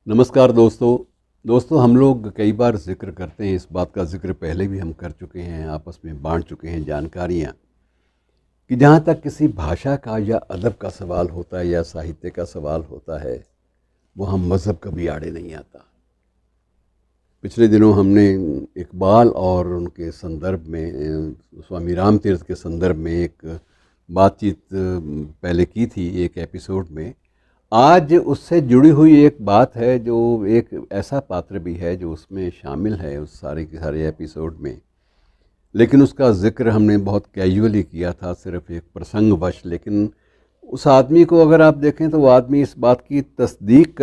नमस्कार दोस्तों हम लोग कई बार जिक्र करते हैं, इस बात का जिक्र पहले भी हम कर चुके हैं, आपस में बांट चुके हैं जानकारियाँ कि जहाँ तक किसी भाषा का या अदब का सवाल होता है या साहित्य का सवाल होता है, वहाँ मज़हब कभी आड़े नहीं आता। पिछले दिनों हमने इकबाल और उनके संदर्भ में स्वामी राम तीर्थ के संदर्भ में एक बातचीत पहले की थी एक एपिसोड में। आज उससे जुड़ी हुई एक बात है जो एक ऐसा पात्र भी है जो उसमें शामिल है उस सारे के सारे एपिसोड में, लेकिन उसका ज़िक्र हमने बहुत कैजुअली किया था, सिर्फ एक प्रसंगवश। लेकिन उस आदमी को अगर आप देखें तो वो आदमी इस बात की तस्दीक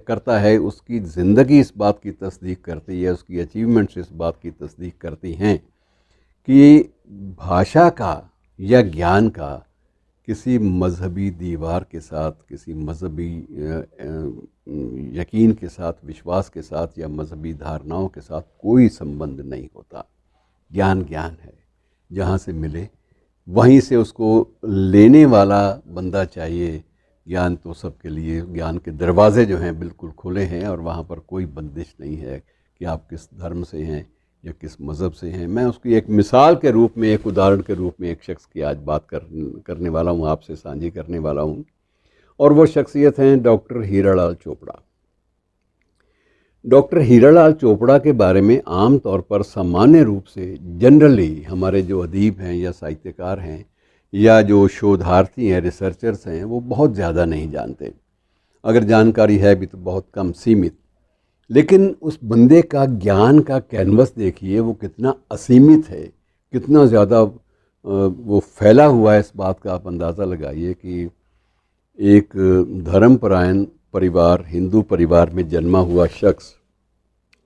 करता है, उसकी ज़िंदगी इस बात की तस्दीक करती है, उसकी अचीवमेंट्स इस बात की तस्दीक करती हैं कि भाषा का या ज्ञान का किसी मज़हबी दीवार के साथ, किसी मज़हबी यकीन के साथ, विश्वास के साथ या मज़हबी धारणाओं के साथ कोई संबंध नहीं होता। ज्ञान ज्ञान है, जहाँ से मिले वहीं से उसको लेने वाला बंदा चाहिए। ज्ञान तो सबके लिए, ज्ञान के दरवाज़े जो हैं बिल्कुल खुले हैं और वहाँ पर कोई बंदिश नहीं है कि आप किस धर्म से हैं या किस मज़हब से हैं। मैं उसकी एक मिसाल के रूप में, एक उदाहरण के रूप में एक शख्स की आज बात करने वाला हूँ, आपसे साझी करने वाला हूँ, और वो शख्सियत हैं डॉक्टर हीरालाल चोपड़ा। डॉक्टर हीरालाल चोपड़ा के बारे में आम तौर पर सामान्य रूप से जनरली हमारे जो अदीब हैं या साहित्यकार हैं या जो शोधार्थी हैं, रिसर्चर्स हैं, वो बहुत ज़्यादा नहीं जानते। अगर जानकारी है भी तो बहुत कम, सीमित। लेकिन उस बंदे का ज्ञान का कैनवस देखिए, वो कितना असीमित है, कितना ज़्यादा वो फैला हुआ है। इस बात का आप अंदाज़ा लगाइए कि एक धर्मपरायण परिवार, हिंदू परिवार में जन्मा हुआ शख्स,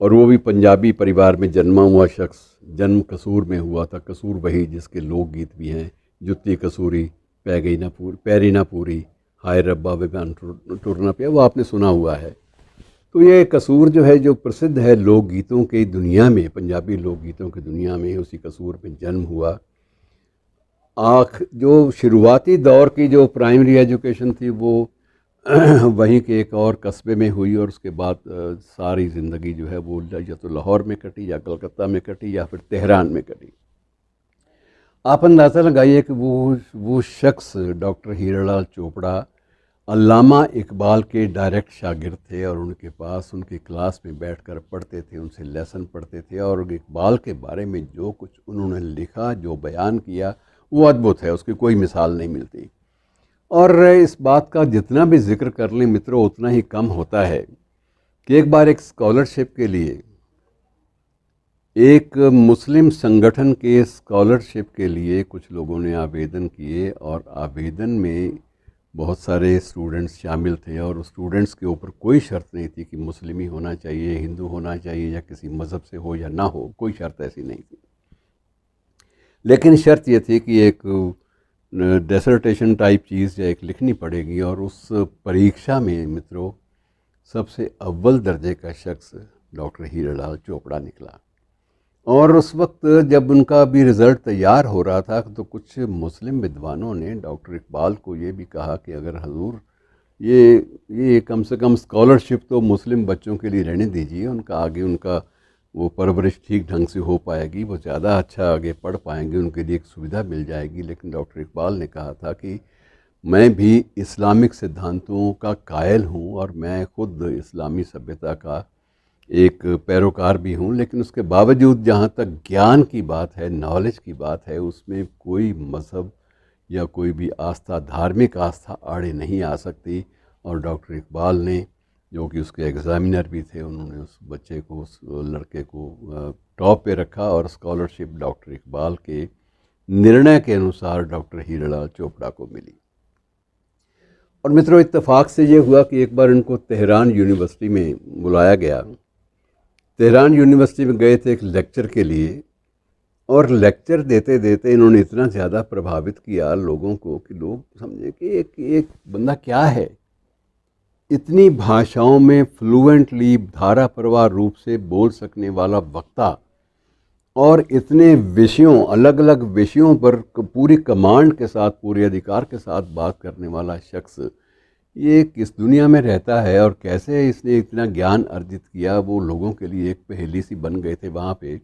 और वो भी पंजाबी परिवार में जन्मा हुआ शख्स, जन्म कसूर में हुआ था। कसूर वही जिसके लोकगीत भी हैं, जुत्ती कसूरी पैरी ना पूरी, हाय रब्बा बेगान टुरना पिया, वो आपने सुना हुआ है। तो ये कसूर जो है, जो प्रसिद्ध है लोकगीतों की दुनिया में, पंजाबी लोकगीतों की दुनिया में, उसी कसूर में जन्म हुआ। जो शुरुआती दौर की जो प्राइमरी एजुकेशन थी वो वहीं के एक और कस्बे में हुई, और उसके बाद सारी ज़िंदगी जो है वो या तो लाहौर में कटी या कलकत्ता में कटी या फिर तेहरान में कटी। आप अंदाज़ा लगाइए कि वो शख्स डॉक्टर हीरालाल चोपड़ा अल्लामा इकबाल के डायरेक्ट शागिर्द थे, और उनके पास उनकी क्लास में बैठकर पढ़ते थे, उनसे लेसन पढ़ते थे, और इकबाल के बारे में जो कुछ उन्होंने लिखा, जो बयान किया, वो अद्भुत है, उसकी कोई मिसाल नहीं मिलती। और इस बात का जितना भी जिक्र कर लें मित्रों, उतना ही कम होता है कि एक बार एक स्कॉलरशिप के लिए, एक मुस्लिम संगठन के स्कॉलरशिप के लिए कुछ लोगों ने आवेदन किए, और आवेदन में बहुत सारे स्टूडेंट्स शामिल थे, और स्टूडेंट्स के ऊपर कोई शर्त नहीं थी कि मुस्लिम ही होना चाहिए, हिंदू होना चाहिए, या किसी मज़हब से हो या ना हो, कोई शर्त ऐसी नहीं थी। लेकिन शर्त ये थी कि एक डिसर्टेशन टाइप चीज़ या एक लिखनी पड़ेगी, और उस परीक्षा में मित्रों सबसे अव्वल दर्जे का शख्स डॉक्टर हीरालाल चोपड़ा निकला। और उस वक्त जब उनका भी रिज़ल्ट तैयार हो रहा था तो कुछ मुस्लिम विद्वानों ने डॉक्टर इकबाल को ये भी कहा कि अगर हजूर ये कम से कम स्कॉलरशिप तो मुस्लिम बच्चों के लिए रहने दीजिए, उनका आगे उनका वो परवरिश ठीक ढंग से हो पाएगी, वो ज़्यादा अच्छा आगे पढ़ पाएंगे, उनके लिए एक सुविधा मिल जाएगी। लेकिन डॉक्टर इकबाल ने कहा था कि मैं भी इस्लामिक सिद्धांतों का कायल हूँ, और मैं ख़ुद इस्लामी सभ्यता का एक पैरोकार भी हूँ, लेकिन उसके बावजूद जहाँ तक ज्ञान की बात है, नॉलेज की बात है, उसमें कोई मज़हब या कोई भी आस्था, धार्मिक आस्था आड़े नहीं आ सकती। और डॉक्टर इकबाल ने, जो कि उसके एग्ज़ामिनर भी थे, उन्होंने उस बच्चे को, उस लड़के को टॉप पे रखा, और स्कॉलरशिप डॉक्टर इकबाल के निर्णय के अनुसार डॉक्टर हीरालाल चोपड़ा को मिली। और मित्रों, इत्तेफाक से ये हुआ कि एक बार इनको तेहरान यूनिवर्सिटी में बुलाया गया। तेहरान यूनिवर्सिटी में गए थे एक लेक्चर के लिए, और लेक्चर देते देते इन्होंने इतना ज़्यादा प्रभावित किया लोगों को कि लोग समझे कि एक बंदा क्या है, इतनी भाषाओं में फ्लुएंटली, धारा प्रवाह रूप से बोल सकने वाला वक्ता, और इतने विषयों, अलग अलग विषयों पर पूरी कमांड के साथ, पूरे अधिकार के साथ बात करने वाला शख्स, ये किस दुनिया में रहता है और कैसे इसने इतना ज्ञान अर्जित किया, वो लोगों के लिए एक पहेली सी बन गए थे वहाँ पे।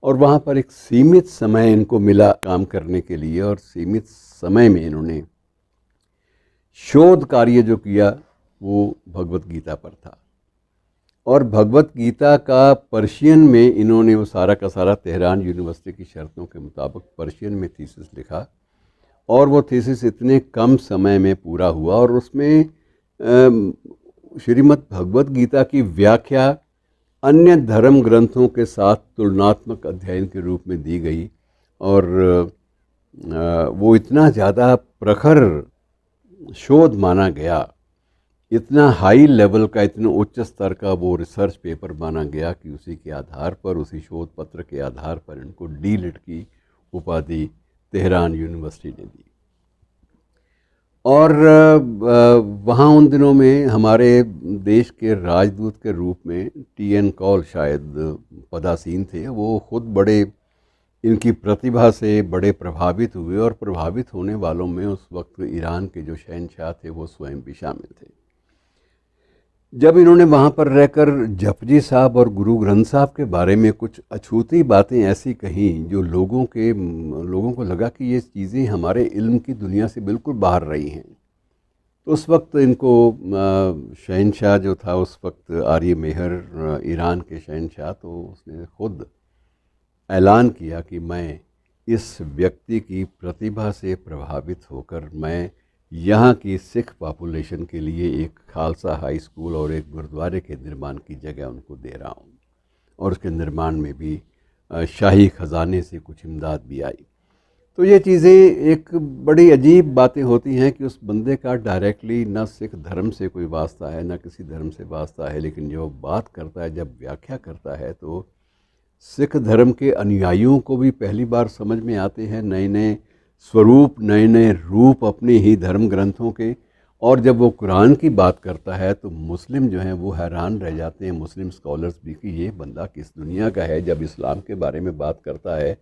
और वहाँ पर एक सीमित समय इनको मिला काम करने के लिए, और सीमित समय में इन्होंने शोध कार्य जो किया वो भगवत गीता पर था। और भगवत गीता का पर्शियन में इन्होंने वो सारा का सारा तेहरान यूनिवर्सिटी की शर्तों के मुताबिक पर्शियन में थीसिस लिखा, और वो थीसिस इतने कम समय में पूरा हुआ, और उसमें श्रीमद् भगवत गीता की व्याख्या अन्य धर्म ग्रंथों के साथ तुलनात्मक अध्ययन के रूप में दी गई। और वो इतना ज़्यादा प्रखर शोध माना गया, इतना हाई लेवल का, इतना उच्च स्तर का वो रिसर्च पेपर माना गया कि उसी के आधार पर, उसी शोध पत्र के आधार पर इनको डी.लिट की उपाधि तेहरान यूनिवर्सिटी ने दी। और वहाँ उन दिनों में हमारे देश के राजदूत के रूप में टी.एन. कौल शायद पदासीन थे। वो खुद बड़े इनकी प्रतिभा से बड़े प्रभावित हुए, और प्रभावित होने वालों में उस वक्त ईरान के जो शहंशाह थे वो स्वयं भी शामिल थे। जब इन्होंने वहाँ पर रहकर जपजी साहब और गुरु ग्रंथ साहब के बारे में कुछ अछूती बातें ऐसी कहीं जो लोगों को लगा कि ये चीज़ें हमारे इल्म की दुनिया से बिल्कुल बाहर रही हैं, तो उस वक्त इनको शहंशाह जो था उस वक्त आर्य मेहर ईरान के शहंशाह, तो उसने खुद ऐलान किया कि मैं इस व्यक्ति की प्रतिभा से प्रभावित होकर मैं यहाँ की सिख पॉपुलेशन के लिए एक खालसा हाई स्कूल और एक गुरुद्वारे के निर्माण की जगह उनको दे रहा हूँ, और उसके निर्माण में भी शाही ख़जाने से कुछ इमदाद भी आई। तो ये चीज़ें एक बड़ी अजीब बातें होती हैं कि उस बंदे का डायरेक्टली न सिख धर्म से कोई वास्ता है, न किसी धर्म से वास्ता है, लेकिन जो बात करता है, जब व्याख्या करता है, तो सिख धर्म के अनुयायियों को भी पहली बार समझ में आते हैं नए नए स्वरूप, नए नए रूप अपने ही धर्म ग्रंथों के। और जब वो कुरान की बात करता है तो मुस्लिम जो हैं वो हैरान रह जाते हैं, मुस्लिम स्कॉलर्स भी, कि ये बंदा किस दुनिया का है। जब इस्लाम के बारे में बात करता है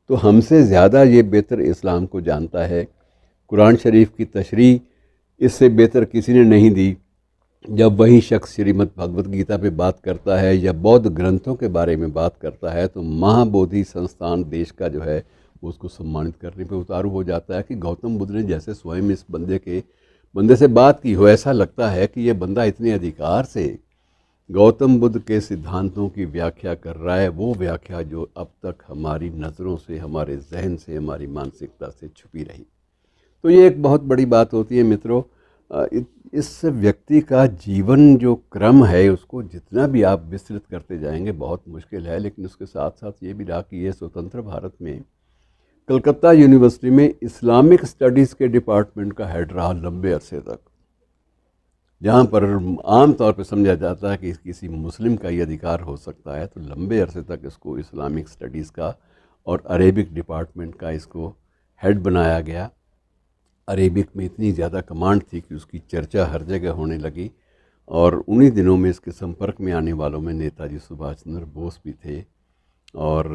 तो हमसे ज़्यादा ये बेहतर इस्लाम को जानता है। कुरान शरीफ की तशरीह इससे बेहतर किसी ने नहीं दी। जब वही शख्स श्रीमद् भगवत गीता पे बात करता है या बौद्ध ग्रंथों के बारे में बात करता है तो महाबोधि संस्थान देश का जो है उसको सम्मानित करने पे उतारू हो जाता है कि गौतम बुद्ध ने जैसे स्वयं इस बंदे से बात की हो। ऐसा लगता है कि ये बंदा इतने अधिकार से गौतम बुद्ध के सिद्धांतों की व्याख्या कर रहा है, वो व्याख्या जो अब तक हमारी नज़रों से, हमारे जहन से, हमारी मानसिकता से छुपी रही। तो ये एक बहुत बड़ी बात होती है मित्रों। इस व्यक्ति का जीवन जो क्रम है उसको जितना भी आप विस्तृत करते जाएंगे बहुत मुश्किल है, लेकिन उसके साथ साथ ये भी रहा कि ये स्वतंत्र भारत में कलकत्ता यूनिवर्सिटी में इस्लामिक स्टडीज़ के डिपार्टमेंट का हेड रहा लंबे अरसे तक, जहाँ पर आम तौर पर समझा जाता है कि किसी मुस्लिम का ये अधिकार हो सकता है, तो लंबे अरसे तक इसको इस्लामिक स्टडीज़ का और अरेबिक डिपार्टमेंट का इसको हेड बनाया गया। अरेबिक में इतनी ज़्यादा कमांड थी कि उसकी चर्चा हर जगह होने लगी, और उन्हीं दिनों में इसके संपर्क में आने वालों में नेताजी सुभाष चंद्र बोस भी थे, और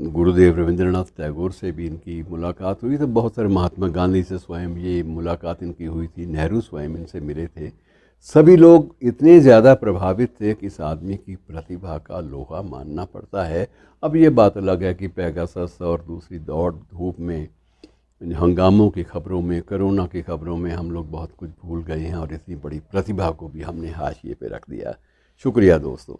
गुरुदेव रविंद्रनाथ टैगोर से भी इनकी मुलाकात हुई। तो बहुत सारे, महात्मा गांधी से स्वयं ये मुलाकात इनकी हुई थी, नेहरू स्वयं इनसे मिले थे। सभी लोग इतने ज़्यादा प्रभावित थे कि इस आदमी की प्रतिभा का लोहा मानना पड़ता है। अब ये बात अलग है कि पेगासस और दूसरी दौड़ धूप में, हंगामों की खबरों में, कोरोना की खबरों में हम लोग बहुत कुछ भूल गए हैं, और इतनी बड़ी प्रतिभा को भी हमने हाशिए पे रख दिया। शुक्रिया दोस्तों।